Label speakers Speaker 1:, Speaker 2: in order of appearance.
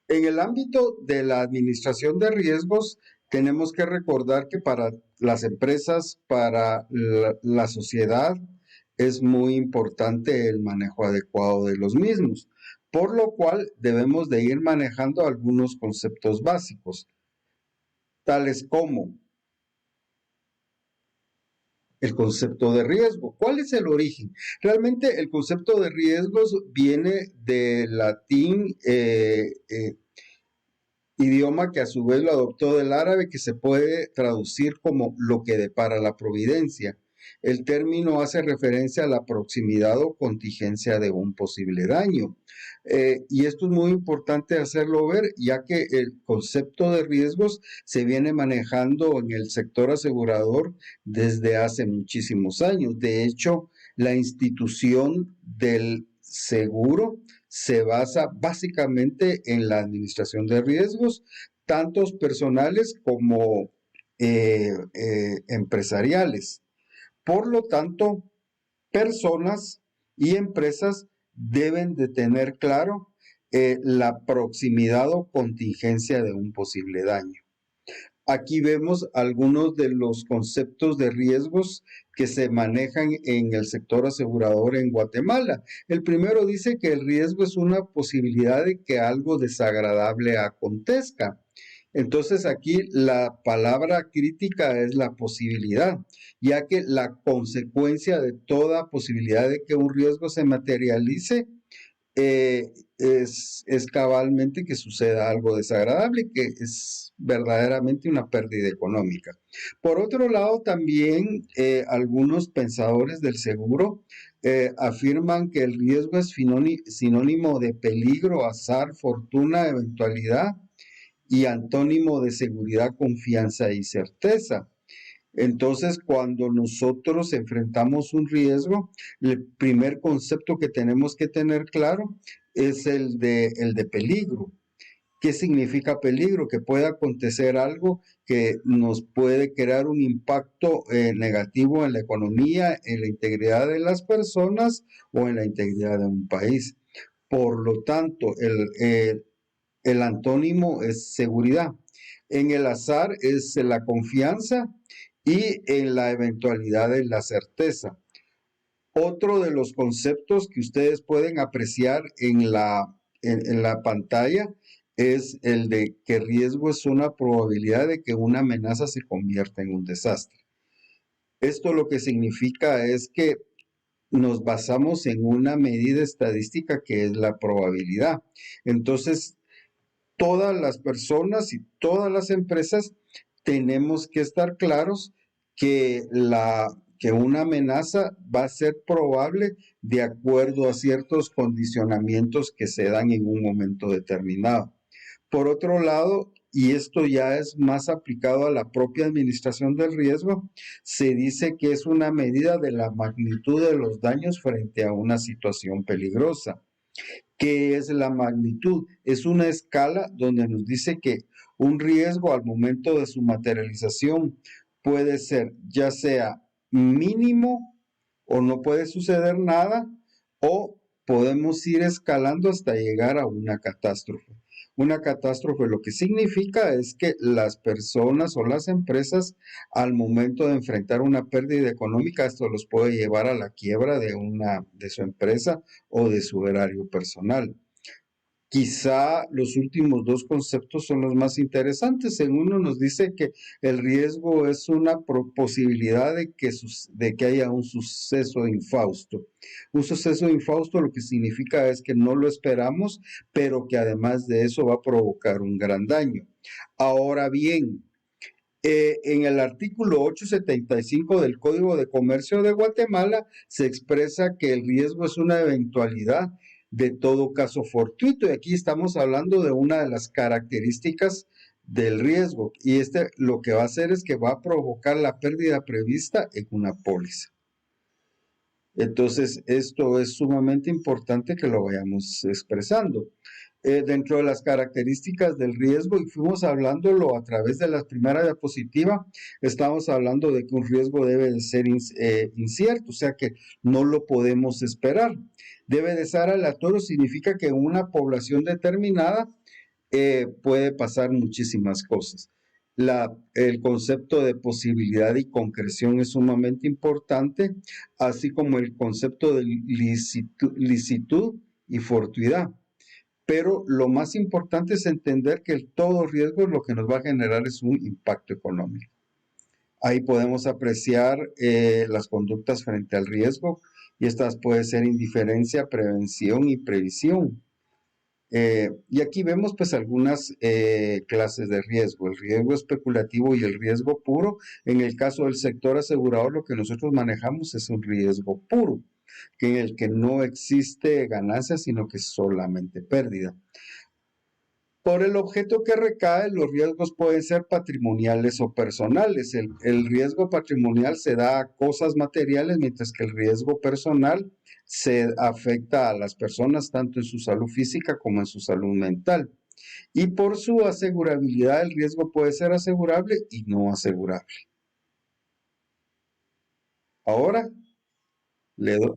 Speaker 1: En el ámbito de la administración de riesgos, tenemos que recordar que para las empresas, para la sociedad, es muy importante el manejo adecuado de los mismos, por lo cual debemos de ir manejando algunos conceptos básicos, tales como el concepto de riesgo. ¿Cuál es el origen? Realmente el concepto de riesgos viene del latín idioma que a su vez lo adoptó del árabe, que se puede traducir como lo que depara la providencia. El término hace referencia a la proximidad o contingencia de un posible daño. Y esto es muy importante hacerlo ver, ya que el concepto de riesgos se viene manejando en el sector asegurador desde hace muchísimos años. De hecho, la institución del seguro se basa básicamente en la administración de riesgos, tantos personales como empresariales. Por lo tanto, personas y empresas deben de tener claro la proximidad o contingencia de un posible daño. Aquí vemos algunos de los conceptos de riesgos que se manejan en el sector asegurador en Guatemala. El primero dice que el riesgo es una posibilidad de que algo desagradable acontezca. Entonces aquí la palabra crítica es la posibilidad, ya que la consecuencia de toda posibilidad de que un riesgo se materialice es cabalmente que suceda algo desagradable, que es verdaderamente una pérdida económica. Por otro lado, también algunos pensadores del seguro afirman que el riesgo es sinónimo de peligro, azar, fortuna, eventualidad y antónimo de seguridad, confianza y certeza. Entonces, cuando nosotros enfrentamos un riesgo, el primer concepto que tenemos que tener claro es el de peligro. ¿Qué significa peligro? Que puede acontecer algo que nos puede crear un impacto negativo en la economía, en la integridad de las personas o en la integridad de un país. Por lo tanto, el antónimo es seguridad. En el azar es la confianza y en la eventualidad es la certeza. Otro de los conceptos que ustedes pueden apreciar en la pantalla es el de que riesgo es una probabilidad de que una amenaza se convierta en un desastre. Esto lo que significa es que nos basamos en una medida estadística que es la probabilidad. Entonces, todas las personas y todas las empresas tenemos que estar claros que, que una amenaza va a ser probable de acuerdo a ciertos condicionamientos que se dan en un momento determinado. Por otro lado, y esto ya es más aplicado a la propia administración del riesgo, se dice que es una medida de la magnitud de los daños frente a una situación peligrosa. ¿Qué es la magnitud? Es una escala donde nos dice que un riesgo al momento de su materialización puede ser ya sea mínimo o no puede suceder nada, o podemos ir escalando hasta llegar a una catástrofe. Una catástrofe lo que significa es que las personas o las empresas al momento de enfrentar una pérdida económica, esto los puede llevar a la quiebra de su empresa o de su erario personal. Quizá los últimos dos conceptos son los más interesantes. En uno nos dice que el riesgo es una posibilidad de que haya un suceso infausto. Un suceso infausto lo que significa es que no lo esperamos, pero que además de eso va a provocar un gran daño. Ahora bien, en el artículo 875 del Código de Comercio de Guatemala se expresa que el riesgo es una eventualidad de todo caso fortuito, y aquí estamos hablando de una de las características del riesgo, y este lo que va a hacer es que va a provocar la pérdida prevista en una póliza. Entonces, esto es sumamente importante que lo vayamos expresando. Dentro de las características del riesgo, y fuimos hablándolo a través de la primera diapositiva, estamos hablando de que un riesgo debe de ser incierto, o sea que no lo podemos esperar. Debe de ser aleatorio, significa que en una población determinada puede pasar muchísimas cosas. El concepto de posibilidad y concreción es sumamente importante, así como el concepto de licitud y fortuidad. Pero lo más importante es entender que el todo riesgo lo que nos va a generar es un impacto económico. Ahí podemos apreciar las conductas frente al riesgo, y estas pueden ser indiferencia, prevención y previsión. Y aquí vemos pues algunas clases de riesgo, el riesgo especulativo y el riesgo puro. En el caso del sector asegurador, lo que nosotros manejamos es un riesgo puro, que en el que no existe ganancia, sino que solamente pérdida. Por el objeto que recae, los riesgos pueden ser patrimoniales o personales. El riesgo patrimonial se da a cosas materiales, mientras que el riesgo personal se afecta a las personas tanto en su salud física como en su salud mental. Y por su asegurabilidad, el riesgo puede ser asegurable y no asegurable. Ahora le doy.